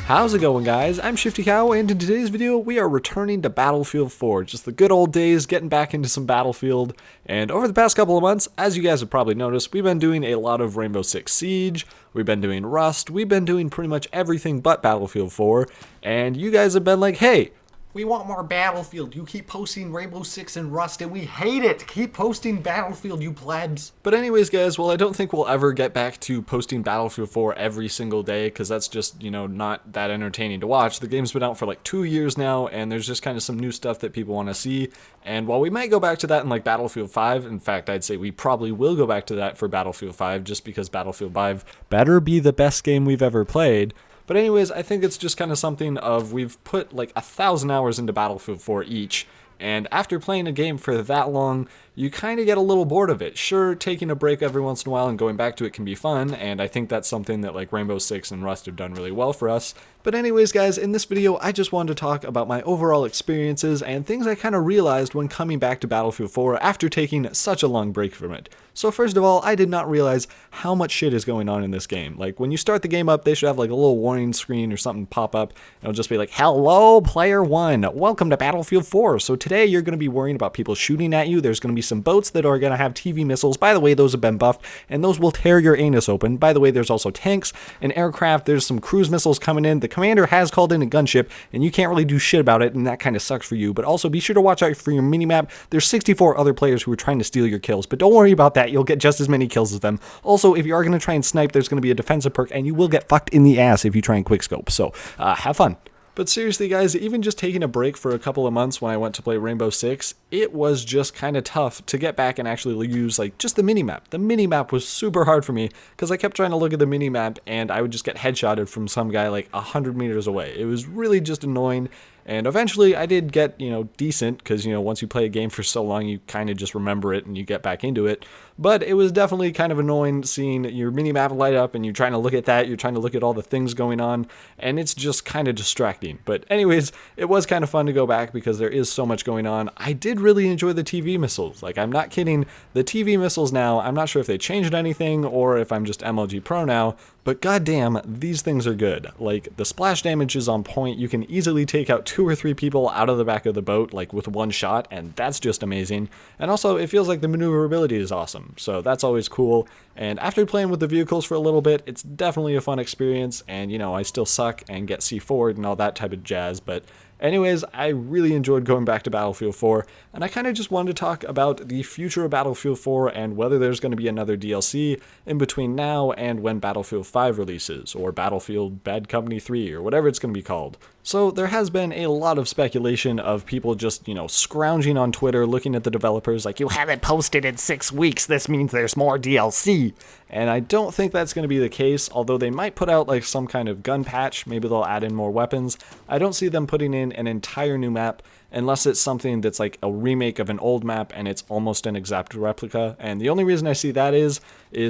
How's it going, guys? I'm Shifty Cow, and in today's video we are returning to Battlefield 4. Just the good old days, getting back into some Battlefield. And over the past couple of months, as you guys have probably noticed, we've been doing a lot of Rainbow Six Siege, we've been doing Rust, we've been doing pretty much everything but Battlefield 4. And you guys have been like, hey, we want more Battlefield. You keep posting Rainbow Six and Rust, and we hate it. Keep posting Battlefield, you plebs. But anyways, guys, well, I don't think we'll ever get back to posting Battlefield 4 every single day, because that's just, not that entertaining to watch. The game's been out for like 2 years now, and there's just kind of some new stuff that people want to see. And while we might go back to that in like Battlefield 5, in fact, I'd say we probably will go back to that for Battlefield 5, just because Battlefield 5 better be the best game we've ever played. But anyways, I think it's just kind of something of we've put like 1,000 hours into Battlefield 4 each, and after playing a game for that long, you kind of get a little bored of it. Sure, taking a break every once in a while and going back to it can be fun, and I think that's something that like Rainbow Six and Rust have done really well for us. But anyways, guys, in this video, I just wanted to talk about my overall experiences and things I kind of realized when coming back to Battlefield 4 after taking such a long break from it. So first of all, I did not realize how much shit is going on in this game. Like, when you start the game up, they should have like a little warning screen or something pop up, and it'll just be like, hello, player 1, welcome to Battlefield 4. So today you're going to be worrying about people shooting at you. There's going to be some boats that are going to have TV missiles. By the way, those have been buffed, and those will tear your anus open. By the way, there's also tanks and aircraft. There's some cruise missiles coming in. The commander has called in a gunship, and you can't really do shit about it, and that kind of sucks for you. But also be sure to watch out for your minimap. There's 64 other players who are trying to steal your kills, but don't worry about that. You'll get just as many kills as them. Also, if you are going to try and snipe, there's going to be a defensive perk, and you will get fucked in the ass if you try and quickscope. So have fun. But seriously, guys, even just taking a break for a couple of months when I went to play Rainbow Six, it was just kind of tough to get back and actually use like just the minimap. The minimap was super hard for me because I kept trying to look at the minimap and I would just get headshotted from some guy like 100 meters away. It was really just annoying. And eventually I did get, decent, because, once you play a game for so long, you kind of just remember it and you get back into it. But it was definitely kind of annoying seeing your minimap light up and you're trying to look at that, you're trying to look at all the things going on, and it's just kind of distracting. But anyways, it was kind of fun to go back because there is so much going on. I did really enjoy the TV missiles. Like, I'm not kidding. The TV missiles now, I'm not sure if they changed anything or if I'm just MLG Pro now, but goddamn, these things are good. Like, the splash damage is on point. You can easily take out 2 or 3 people out of the back of the boat, like with one shot, and that's just amazing. And also, it feels like the maneuverability is awesome, so that's always cool. And after playing with the vehicles for a little bit, it's definitely a fun experience, and I still suck and get C4'd and all that type of jazz, but anyways, I really enjoyed going back to Battlefield 4, and I kind of just wanted to talk about the future of Battlefield 4 and whether there's going to be another DLC in between now and when Battlefield 5 releases, or Battlefield Bad Company 3, or whatever it's going to be called. So there has been a lot of speculation of people just, scrounging on Twitter, looking at the developers like, you haven't posted in 6 weeks, this means there's more DLC. And I don't think that's going to be the case, although they might put out like some kind of gun patch, maybe they'll add in more weapons. I don't see them putting in an entire new map unless it's something that's like a remake of an old map and it's almost an exact replica. And the only reason I see that is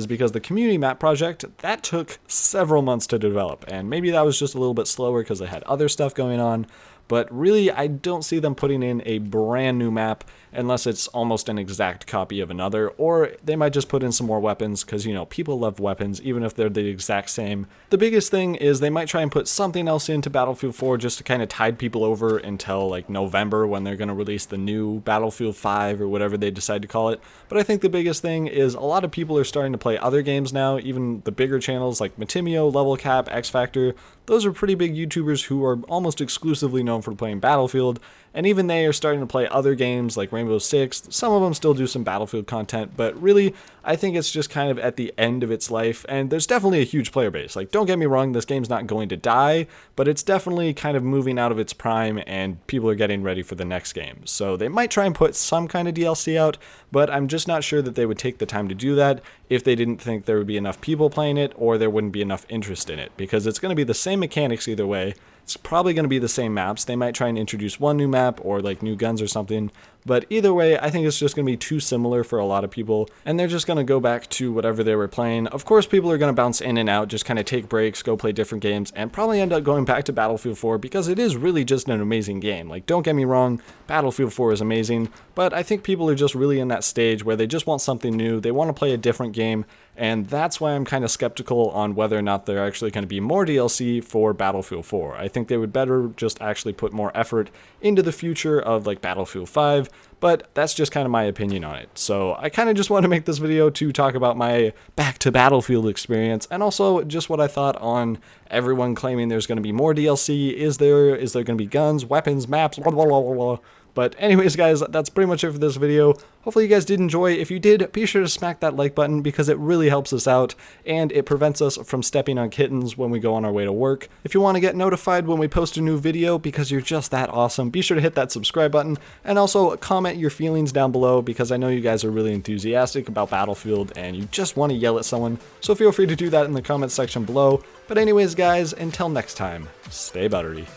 because the community map project, that took several months to develop, and maybe that was just a little bit slower because they had other stuff going on. But really, I don't see them putting in a brand new map unless it's almost an exact copy of another, or they might just put in some more weapons because, people love weapons, even if they're the exact same. The biggest thing is they might try and put something else into Battlefield 4 just to kind of tide people over until like November when they're going to release the new Battlefield 5 or whatever they decide to call it. But I think the biggest thing is a lot of people are starting to play other games now, even the bigger channels like Matimio, Level Cap, X Factor. Those are pretty big YouTubers who are almost exclusively known for playing Battlefield, and even they are starting to play other games like Rainbow Six. Some of them still do some Battlefield content, but really, I think it's just kind of at the end of its life, and there's definitely a huge player base. Like, don't get me wrong, this game's not going to die, but it's definitely kind of moving out of its prime, and people are getting ready for the next game. So they might try and put some kind of DLC out, but I'm just not sure that they would take the time to do that if they didn't think there would be enough people playing it, or there wouldn't be enough interest in it, because it's going to be the same mechanics either way. It's probably going to be the same maps. They might try and introduce one new map or like new guns or something, But either way, I think it's just going to be too similar for a lot of people, and they're just going to go back to whatever they were playing. Of course, people are going to bounce in and out, just kind of take breaks, go play different games, and probably end up going back to Battlefield 4 because it is really just an amazing game. Like, don't get me wrong, Battlefield 4 is amazing, but I think people are just really in that stage where they just want something new, they want to play a different game, and that's why I'm kind of skeptical on whether or not there are actually going to be more DLC for Battlefield 4. I think they would better just actually put more effort into the future of like Battlefield 5, but that's just kind of my opinion on it. So I kind of just want to make this video to talk about my back to Battlefield experience, and also just what I thought on everyone claiming there's going to be more DLC. Is there going to be guns, weapons, maps, blah, blah, blah, blah, blah. But anyways, guys, that's pretty much it for this video. Hopefully you guys did enjoy. If you did, be sure to smack that like button because it really helps us out and it prevents us from stepping on kittens when we go on our way to work. If you want to get notified when we post a new video because you're just that awesome, be sure to hit that subscribe button and also comment your feelings down below because I know you guys are really enthusiastic about Battlefield and you just want to yell at someone. So feel free to do that in the comment section below. But anyways, guys, until next time, stay buttery.